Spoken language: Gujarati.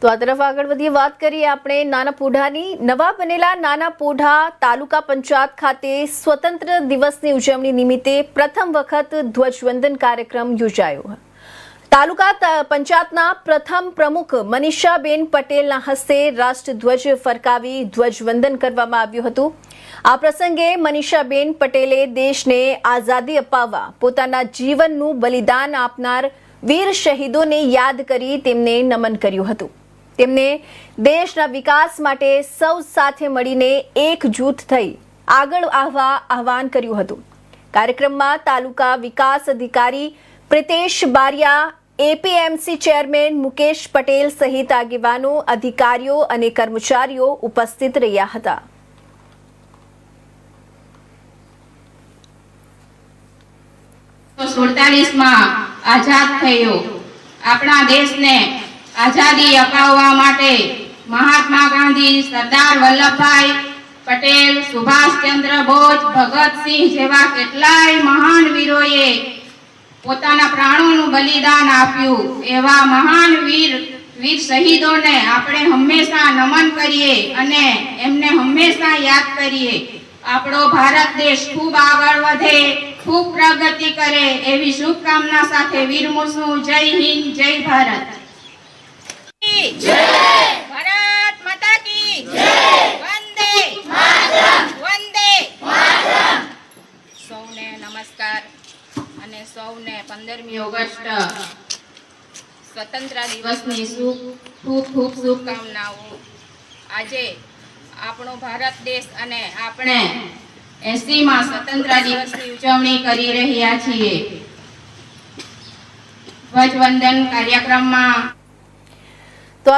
તો આ તરફ આગળ વધીએ વાત કરીએ આપણે નાના પોઢાની। નવા બનેલા નાના પોઢા તાલુકા પંચાયત ખાતે સ્વતંત્ર દિવસની ઉજવણી નિમિત્તે પ્રથમ વખત ધ્વજવંદન કાર્યક્રમ યોજાયો। તાલુકા પંચાયતના પ્રથમ પ્રમુખ મનીષાબેન પટેલના હસ્તે રાષ્ટ્રધ્વજ ફરકાવી ધ્વજવંદન કરવામાં આવ્યું હતું। આ પ્રસંગે મનીષાબેન પટેલે દેશને આઝાદી અપાવવા પોતાના જીવનનું બલિદાન આપનાર વીર શહીદોને યાદ કરી તેમને નમન કર્યું હતું। તેમને દેશના વિકાસ માટે સૌ સાથે મળીને એકજૂથ થઈ આગળ આવવા આહવાન કર્યું હતું। કાર્યક્રમમાં તાલુકા વિકાસ અધિકારી પ્રિતેશ બારિયા, એપીએમસી ચેરમેન મુકેશ પટેલ સહિત આગેવાનો, અધિકારીઓ અને કર્મચારીઓ ઉપસ્થિત રહ્યા હતા। 47 માં આઝાદ થયો। આપણા દેશને આઝાદી અપાવવા માટે મહાત્મા ગાંધી, સરદાર વલ્લભભાઈ પટેલ, સુભાષચંદ્ર બોઝ, ભગતસિંહ જેવા કેટલાય મહાન વીરોએ પોતાના પ્રાણોનું બલિદાન આપ્યું। એવા મહાન વીર શહીદોને આપણે હંમેશા નમન કરીએ અને એમને હંમેશા યાદ કરીએ। આપણો ભારત દેશ ખૂબ આગળ વધે, ખૂબ પ્રગતિ કરે એવી શુભકામના સાથે વિરમું। જય હિન્દ, જય ભારત। ભારત માતા કી જય। વંદે માતરમ, વંદે માતરમ। સૌને નમસ્કાર અને સૌને 15મી ઓગસ્ટ સ્વતંત્ર દિવસની ખૂબ ખૂબ શુભકામનાઓ। આજે આપણો ભારત દેશ અને આપણે 80માં સ્વતંત્ર દિવસની ઉજવણી કરી રહ્યા છીએ। ધ્વજવંદન કાર્યક્રમમાં તો